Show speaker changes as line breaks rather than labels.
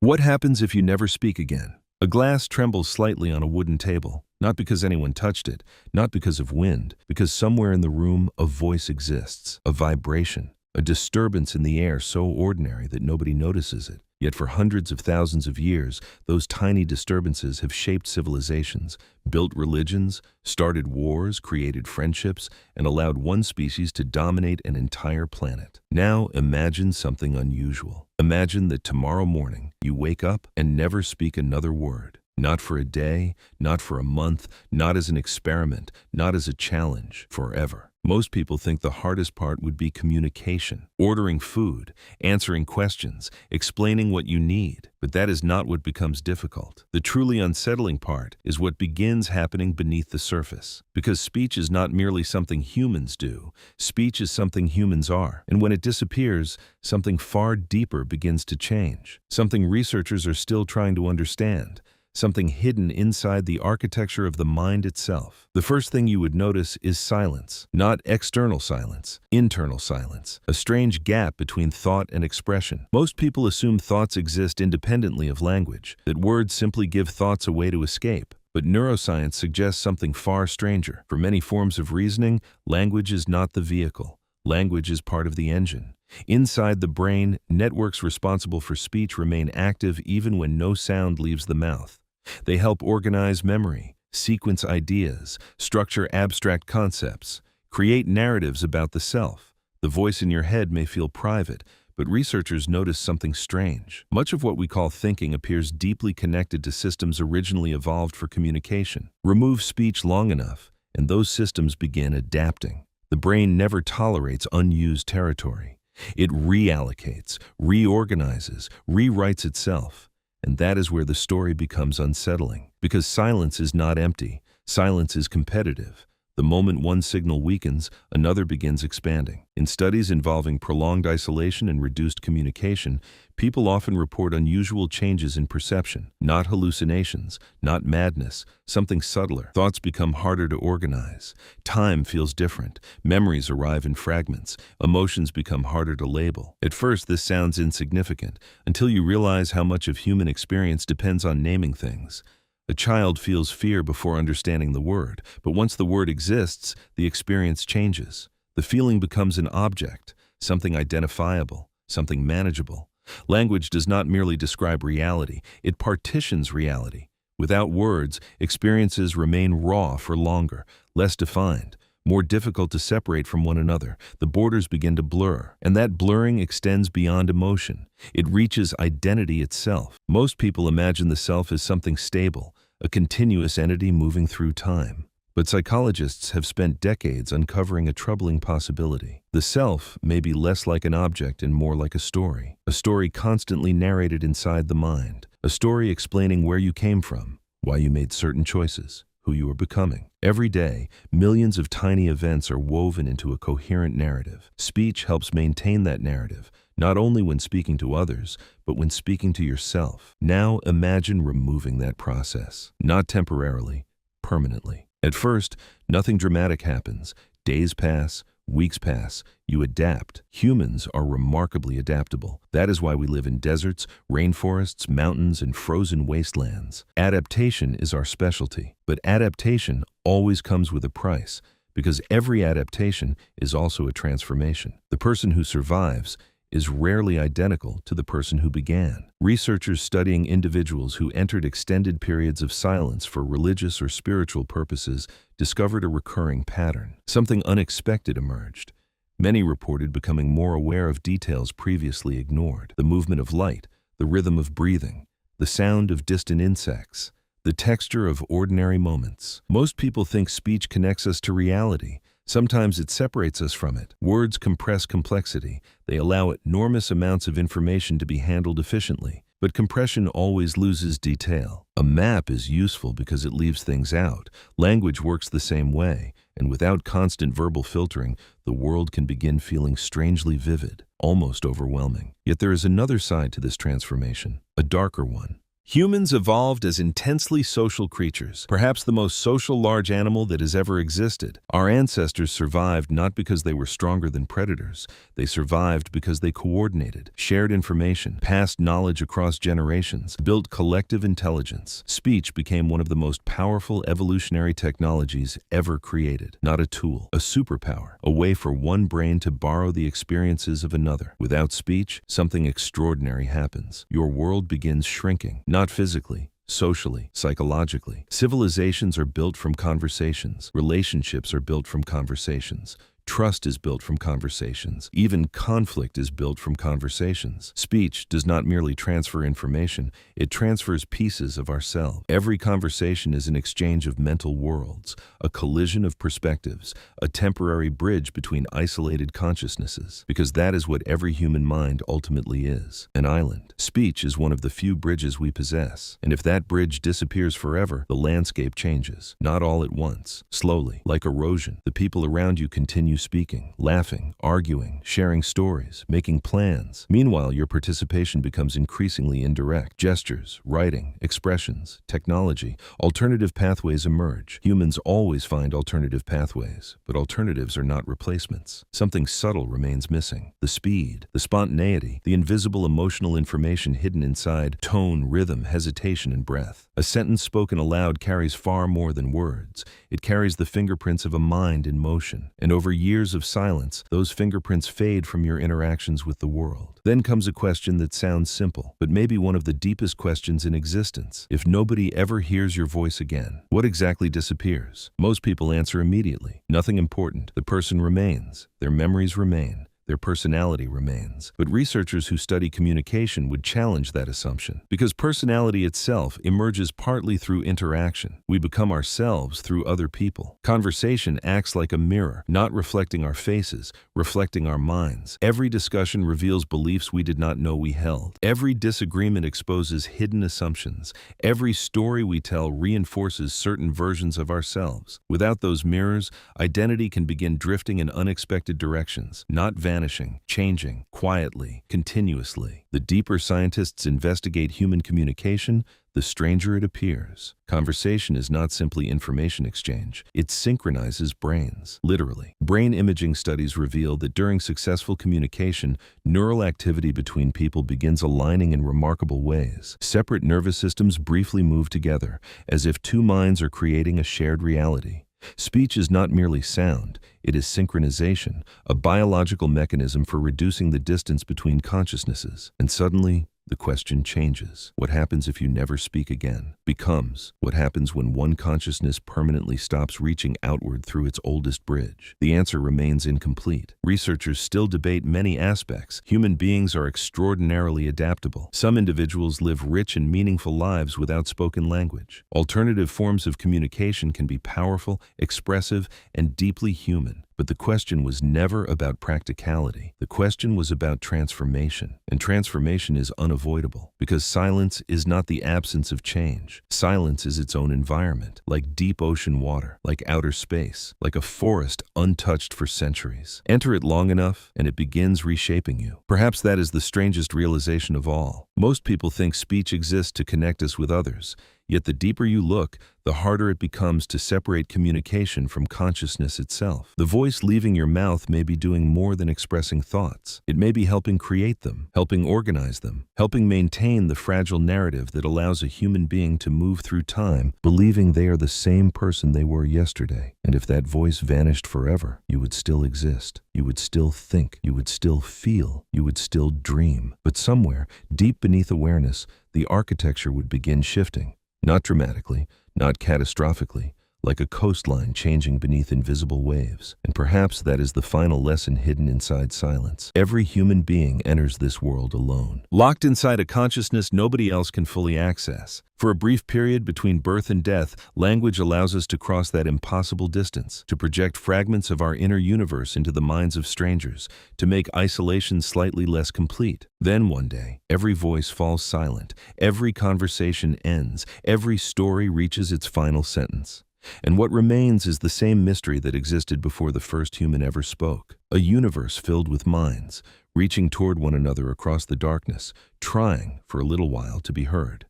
What happens if you never speak again? A glass trembles slightly on a wooden table, not because anyone touched it, not because of wind, because somewhere in the room a voice exists, a vibration, a disturbance in the air so ordinary that nobody notices it. Yet for hundreds of thousands of years, those tiny disturbances have shaped civilizations, built religions, started wars, created friendships, and allowed one species to dominate an entire planet. Now imagine something unusual. Imagine that tomorrow morning you wake up and never speak another word. Not for a day, not for a month, not as an experiment, not as a challenge, forever. Most people think the hardest part would be communication, ordering food, answering questions, explaining what you need. But that is not what becomes difficult. The truly unsettling part is what begins happening beneath the surface. Because speech is not merely something humans do, speech is something humans are. And when it disappears, something far deeper begins to change. Something researchers are still trying to understand. Something hidden inside the architecture of the mind itself. The first thing you would notice is silence. Not external silence, internal silence. A strange gap between thought and expression. Most people assume thoughts exist independently of language, that words simply give thoughts a way to escape. But neuroscience suggests something far stranger. For many forms of reasoning, language is not the vehicle. Language is part of the engine. Inside the brain, networks responsible for speech remain active even when no sound leaves the mouth. They help organize memory, sequence ideas, structure abstract concepts, create narratives about the self. The voice in your head may feel private, but researchers notice something strange. Much of what we call thinking appears deeply connected to systems originally evolved for communication. Remove speech long enough, and those systems begin adapting. The brain never tolerates unused territory. It reallocates, reorganizes, rewrites itself. And that is where the story becomes unsettling. Because silence is not empty. Silence is competitive. The moment one signal weakens, another begins expanding. In studies involving prolonged isolation and reduced communication, people often report unusual changes in perception. Not hallucinations, not madness, something subtler. Thoughts become harder to organize. Time feels different. Memories arrive in fragments. Emotions become harder to label. At first, this sounds insignificant, until you realize how much of human experience depends on naming things. A child feels fear before understanding the word, but once the word exists, the experience changes. The feeling becomes an object, something identifiable, something manageable. Language does not merely describe reality, it partitions reality. Without words, experiences remain raw for longer, less defined, more difficult to separate from one another. The borders begin to blur, and that blurring extends beyond emotion. It reaches identity itself. Most people imagine the self as something stable, a continuous entity moving through time. But psychologists have spent decades uncovering a troubling possibility. The self may be less like an object and more like a story constantly narrated inside the mind, a story explaining where you came from, why you made certain choices, who you are becoming. Every day, millions of tiny events are woven into a coherent narrative. Speech helps maintain that narrative, not only when speaking to others, but when speaking to yourself. Now imagine removing that process, not temporarily, permanently. At first, nothing dramatic happens. Days pass, weeks pass, you adapt. Humans are remarkably adaptable. That is why we live in deserts, rainforests, mountains, and frozen wastelands. Adaptation is our specialty, but adaptation always comes with a price, because every adaptation is also a transformation. The person who survives is rarely identical to the person who began. Researchers studying individuals who entered extended periods of silence for religious or spiritual purposes discovered a recurring pattern. Something unexpected emerged. Many reported becoming more aware of details previously ignored. The movement of light, the rhythm of breathing, the sound of distant insects, the texture of ordinary moments. Most people think speech connects us to reality. Sometimes it separates us from it. Words compress complexity. They allow enormous amounts of information to be handled efficiently. But compression always loses detail. A map is useful because it leaves things out. Language works the same way, and without constant verbal filtering, the world can begin feeling strangely vivid, almost overwhelming. Yet there is another side to this transformation, a darker one. Humans evolved as intensely social creatures, perhaps the most social large animal that has ever existed. Our ancestors survived not because they were stronger than predators. They survived because they coordinated, shared information, passed knowledge across generations, built collective intelligence. Speech became one of the most powerful evolutionary technologies ever created. Not a tool, a superpower, a way for one brain to borrow the experiences of another. Without speech, something extraordinary happens. Your world begins shrinking. Not physically, socially, psychologically. Civilizations are built from conversations. Relationships are built from conversations. Trust is built from conversations. Even conflict is built from conversations. Speech does not merely transfer information, it transfers pieces of ourselves. Every conversation is an exchange of mental worlds, a collision of perspectives, a temporary bridge between isolated consciousnesses, because that is what every human mind ultimately is, an island. Speech is one of the few bridges we possess, and if that bridge disappears forever, the landscape changes. Not all at once, slowly, like erosion. The people around you continue speaking, laughing, arguing, sharing stories, making plans. Meanwhile, your participation becomes increasingly indirect. Gestures, writing, expressions, technology, alternative pathways emerge. Humans always find alternative pathways, but alternatives are not replacements. Something subtle remains missing. The speed, the spontaneity, the invisible emotional information hidden inside tone, rhythm, hesitation, and breath. A sentence spoken aloud carries far more than words. It carries the fingerprints of a mind in motion, and over years of silence, those fingerprints fade from your interactions with the world. Then comes a question that sounds simple, but maybe one of the deepest questions in existence. If nobody ever hears your voice again, what exactly disappears? Most people answer immediately. Nothing important. The person remains. Their memories remain. Their personality remains. But researchers who study communication would challenge that assumption, because personality itself emerges partly through interaction. We become ourselves through other people. Conversation acts like a mirror, not reflecting our faces, reflecting our minds. Every discussion reveals beliefs we did not know we held. Every disagreement exposes hidden assumptions. Every story we tell reinforces certain versions of ourselves. Without those mirrors, identity can begin drifting in unexpected directions, not vanishing, changing, quietly, continuously. The deeper scientists investigate human communication, the stranger it appears. Conversation is not simply information exchange. It synchronizes brains, literally. Brain imaging studies reveal that during successful communication, neural activity between people begins aligning in remarkable ways. Separate nervous systems briefly move together, as if two minds are creating a shared reality. Speech is not merely sound, it is synchronization, a biological mechanism for reducing the distance between consciousnesses. And suddenly, the question changes. What happens if you never speak again? Becomes, what happens when one consciousness permanently stops reaching outward through its oldest bridge? The answer remains incomplete. Researchers still debate many aspects. Human beings are extraordinarily adaptable. Some individuals live rich and meaningful lives without spoken language. Alternative forms of communication can be powerful, expressive, and deeply human. But the question was never about practicality. The question was about transformation. And transformation is unavoidable, because silence is not the absence of change. Silence is its own environment, like deep ocean water, like outer space, like a forest untouched for centuries. Enter it long enough, and it begins reshaping you. Perhaps that is the strangest realization of all. Most people think speech exists to connect us with others. Yet the deeper you look, the harder it becomes to separate communication from consciousness itself. The voice leaving your mouth may be doing more than expressing thoughts. It may be helping create them, helping organize them, helping maintain the fragile narrative that allows a human being to move through time, believing they are the same person they were yesterday. And if that voice vanished forever, you would still exist. You would still think. You would still feel. You would still dream. But somewhere, deep beneath awareness, the architecture would begin shifting. Not dramatically, not catastrophically, like a coastline changing beneath invisible waves. And perhaps that is the final lesson hidden inside silence. Every human being enters this world alone, locked inside a consciousness nobody else can fully access. For a brief period between birth and death, language allows us to cross that impossible distance, to project fragments of our inner universe into the minds of strangers, to make isolation slightly less complete. Then one day, every voice falls silent, every conversation ends, every story reaches its final sentence. And what remains is the same mystery that existed before the first human ever spoke. A universe filled with minds, reaching toward one another across the darkness, trying, for a little while, to be heard.